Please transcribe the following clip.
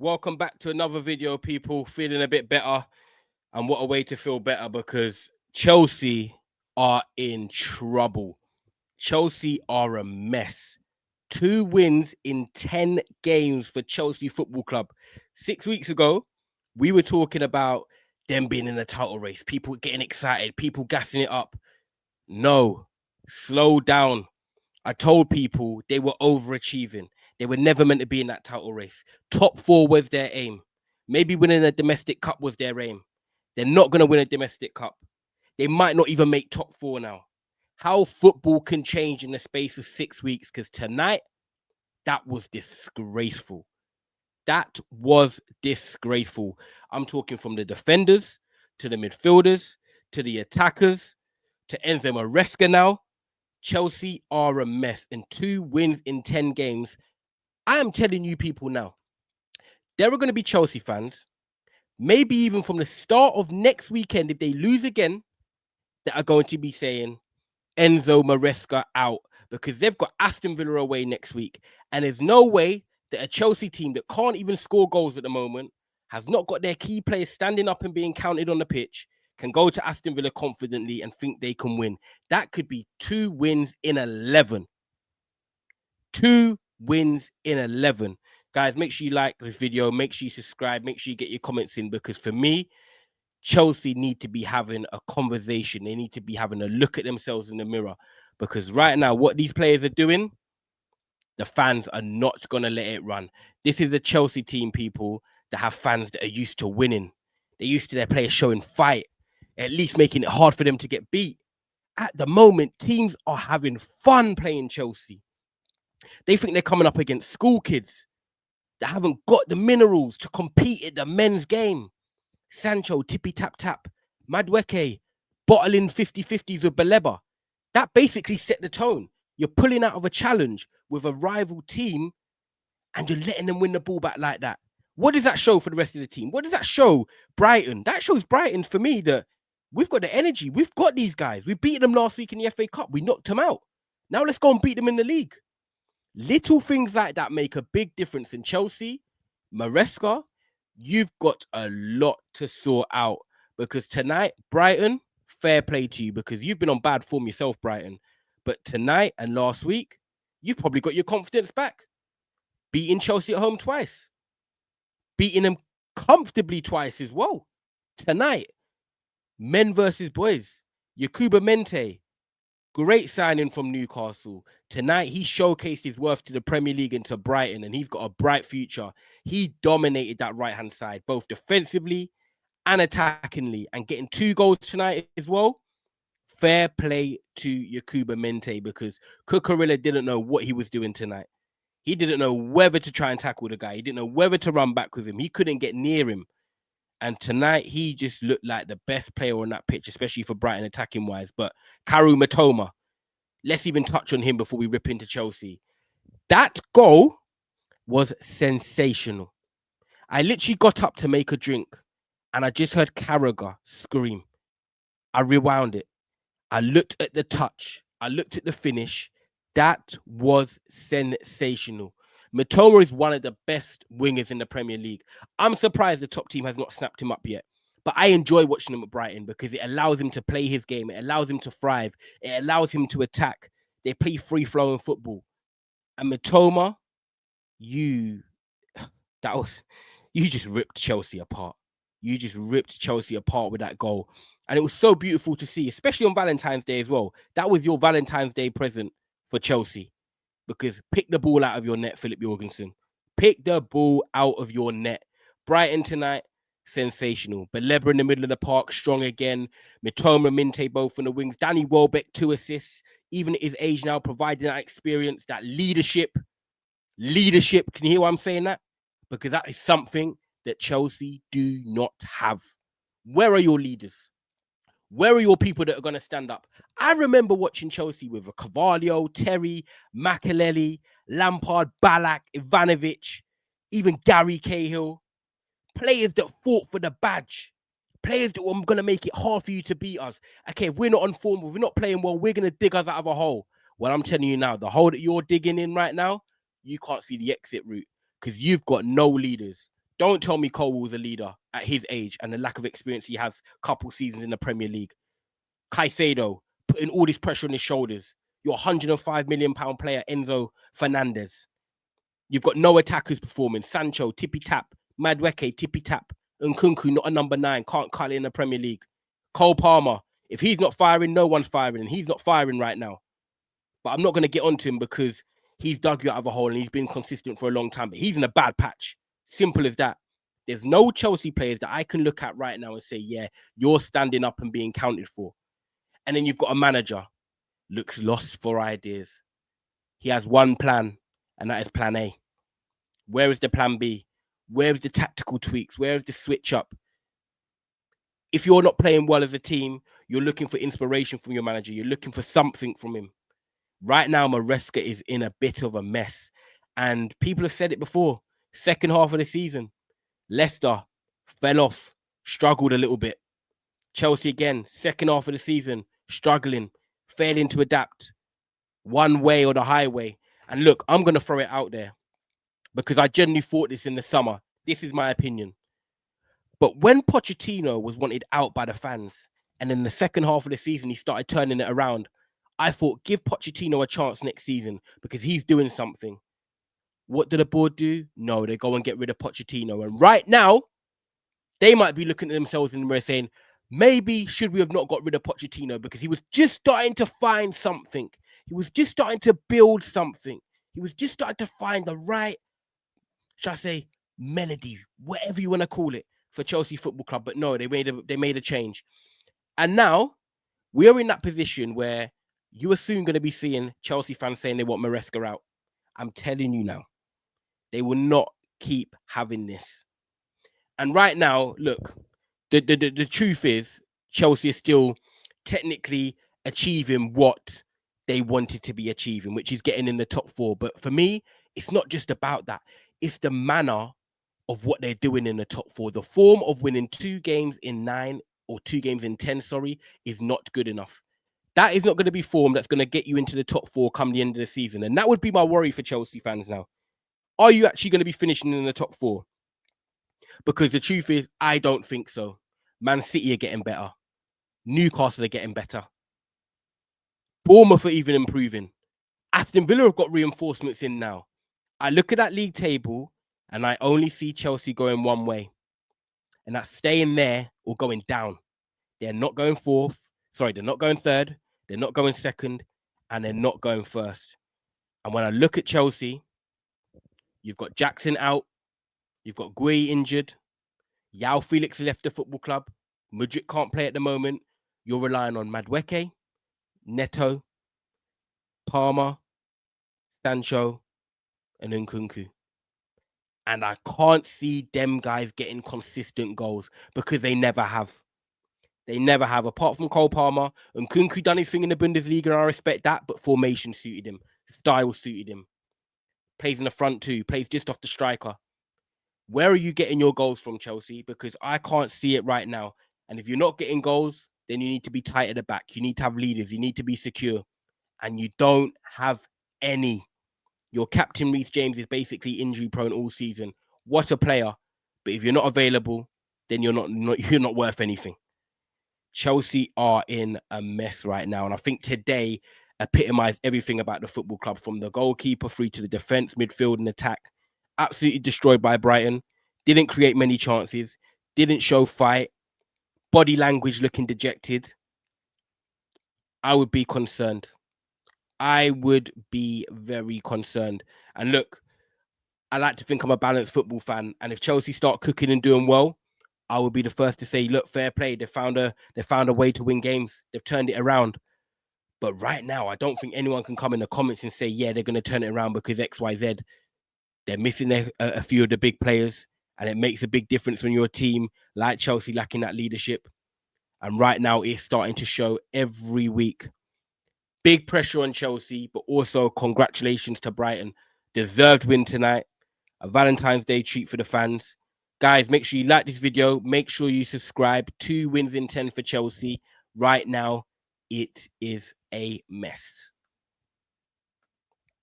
Welcome back to another video, people. Feeling a bit better. And what a way to feel better, because Chelsea are in trouble. Chelsea are a mess. 2 wins in 10 games for Chelsea Football Club. 6 weeks ago, we were talking about them being in a title race, people getting excited, people gassing it up. No, slow down. I told people they were overachieving. They were never meant to be in that title race. Top 4 was their aim. Maybe winning a domestic cup was their aim. They're not going to win a domestic cup. They might not even make top 4 now. How football can change in the space of 6 weeks, because tonight, that was disgraceful. That was disgraceful. I'm talking from the defenders to the midfielders to the attackers to Enzo Maresca now. Chelsea are a mess, and 2 wins in 10 games. I am telling you people now, there are going to be Chelsea fans, maybe even from the start of next weekend, if they lose again, that are going to be saying Enzo Maresca out, because they've got Aston Villa away next week. And there's no way that a Chelsea team that can't even score goals at the moment, has not got their key players standing up and being counted on the pitch, can go to Aston Villa confidently and think they can win. That could be 2 wins in 11. 2 wins in 11. Guys, make sure you like this video. Make sure you subscribe. Make sure you get your comments in, because for me, Chelsea need to be having a conversation. They need to be having a look at themselves in the mirror, because right now, what these players are doing, the fans are not going to let it run. This is a Chelsea team, people, that have fans that are used to winning. They're used to their players showing fight, at least making it hard for them to get beat. At the moment, teams are having fun playing Chelsea. They think they're coming up against school kids that haven't got the minerals to compete at the men's game. Sancho, tippy tap tap, Madueke, bottling 50-50s with Baleba. That basically set the tone. You're pulling out of a challenge with a rival team and you're letting them win the ball back like that. What does that show for the rest of the team? What does that show Brighton? That shows Brighton, for me, that we've got the energy. We've got these guys. We beat them last week in the FA Cup. We knocked them out. Now let's go and beat them in the league. Little things like that make a big difference in Chelsea. Maresca, you've got a lot to sort out, because tonight, Brighton, fair play to you, because you've been on bad form yourself, Brighton. But tonight and last week, you've probably got your confidence back. Beating Chelsea at home twice. Beating them comfortably twice as well. Tonight, men versus boys. Yakuba Mente, great signing from Newcastle. Tonight, he showcased his worth to the Premier League and to Brighton, and he's got a bright future. He dominated that right-hand side, both defensively and attackingly, and getting 2 goals tonight as well. Fair play to Yakuba Mente, because Cucurella didn't know what he was doing tonight. He didn't know whether to try and tackle the guy. He didn't know whether to run back with him. He couldn't get near him. And tonight, he just looked like the best player on that pitch, especially for Brighton attacking-wise. But Karu Matoma, let's even touch on him before we rip into Chelsea. That goal was sensational. I literally got up to make a drink, and I just heard Carragher scream. I rewound it. I looked at the touch. I looked at the finish. That was sensational. Matoma is one of the best wingers in the Premier League. I'm surprised the top team has not snapped him up yet. But I enjoy watching him at Brighton, because it allows him to play his game. It allows him to thrive. It allows him to attack. They play free-flowing football. And Matoma, you just ripped Chelsea apart. You just ripped Chelsea apart with that goal. And it was so beautiful to see, especially on Valentine's Day as well. That was your Valentine's Day present for Chelsea. Because pick the ball out of your net, Philip Jorgensen. Pick the ball out of your net. Brighton tonight, sensational. Baleba in the middle of the park, strong again. Mitoma, Minte both on the wings. Danny Welbeck, 2 assists. Even at his age now, providing that experience, that leadership. Leadership. Can you hear why I'm saying that? Because that is something that Chelsea do not have. Where are your leaders? Where are your people that are going to stand up? I remember watching Chelsea with Carvalho, Terry, Makelele, Lampard, Ballack, Ivanovic, even Gary Cahill. Players that fought for the badge. Players that were going to make it hard for you to beat us. Okay, if we're not on form, if we're not playing well, we're going to dig us out of a hole. Well, I'm telling you now, the hole that you're digging in right now, you can't see the exit route, because you've got no leaders. Don't tell me Colwell's a leader at his age and the lack of experience he has, couple seasons in the Premier League. Caicedo putting all this pressure on his shoulders. Your £105 million player, Enzo Fernandez. You've got no attackers performing. Sancho, tippy-tap. Madueke, tippy-tap. Nkunku, not a number 9. Can't cut it in the Premier League. Cole Palmer. If he's not firing, no one's firing. And he's not firing right now. But I'm not going to get onto him because he's dug you out of a hole and he's been consistent for a long time. But he's in a bad patch. Simple as that. There's no Chelsea players that I can look at right now and say, yeah, you're standing up and being counted for. And then you've got a manager, looks lost for ideas. He has one plan, and that is plan A. Where is the plan B? Where is the tactical tweaks? Where is the switch up? If you're not playing well as a team, you're looking for inspiration from your manager. You're looking for something from him. Right now, Maresca is in a bit of a mess. And people have said it before. Second half of the season, Leicester fell off, struggled a little bit. Chelsea again, second half of the season, struggling, failing to adapt. One way or the highway. And look, I'm going to throw it out there because I genuinely thought this in the summer. This is my opinion. But when Pochettino was wanted out by the fans, and in the second half of the season, he started turning it around, I thought, give Pochettino a chance next season because he's doing something. What did the board do? No, they go and get rid of Pochettino. And right now, they might be looking at themselves in the mirror saying, maybe should we have not got rid of Pochettino because he was just starting to find something. He was just starting to build something. He was just starting to find the right, shall I say, melody, whatever you want to call it, for Chelsea Football Club. But no, they made a change. And now we are in that position where you are soon going to be seeing Chelsea fans saying they want Maresca out. I'm telling you now, they will not keep having this. And right now, look, the truth is Chelsea is still technically achieving what they wanted to be achieving, which is getting in the top 4. But for me, it's not just about that. It's the manner of what they're doing in the top 4. The form of winning 2 games in 9 or 2 games in 10, is not good enough. That is not going to be form that's going to get you into the top 4 come the end of the season. And that would be my worry for Chelsea fans now. Are you actually going to be finishing in the top 4? Because the truth is, I don't think so. Man City are getting better. Newcastle are getting better. Bournemouth are even improving. Aston Villa have got reinforcements in now. I look at that league table and I only see Chelsea going one way. And that's staying there or going down. They're not going 4th. Sorry, they're not going 3rd. They're not going 2nd. And they're not going 1st. And when I look at Chelsea, you've got Jackson out. You've got Gui injured. Yao Felix left the football club. Mudryk can't play at the moment. You're relying on Madueke, Neto, Palmer, Sancho, and Nkunku. And I can't see them guys getting consistent goals because they never have. They never have, apart from Cole Palmer. Nkunku done his thing in the Bundesliga, and I respect that, but formation suited him. Style suited him. Plays in the front 2, plays just off the striker. Where are you getting your goals from, Chelsea? Because I can't see it right now. And if you're not getting goals, then you need to be tight at the back. You need to have leaders. You need to be secure. And you don't have any. Your captain, Reece James, is basically injury prone all season. What a player. But if you're not available, then you're not worth anything. Chelsea are in a mess right now. And I think today epitomized everything about the football club, from the goalkeeper through to the defense, midfield, and attack. Absolutely destroyed by Brighton. Didn't create many chances. Didn't show fight. Body language looking dejected. I would be concerned. I would be very concerned. And look, I like to think I'm a balanced football fan. And if Chelsea start cooking and doing well, I will be the first to say, look, fair play. They found a way to win games. They've turned it around. But right now, I don't think anyone can come in the comments and say, yeah, they're going to turn it around because X, Y, Z. They're missing a few of the big players, and it makes a big difference when you're a team like Chelsea lacking that leadership. And right now, it's starting to show every week. Big pressure on Chelsea, but also congratulations to Brighton. Deserved win tonight. A Valentine's Day treat for the fans. Guys, make sure you like this video. Make sure you subscribe. 2 wins in 10 for Chelsea. Right now, it is a mess.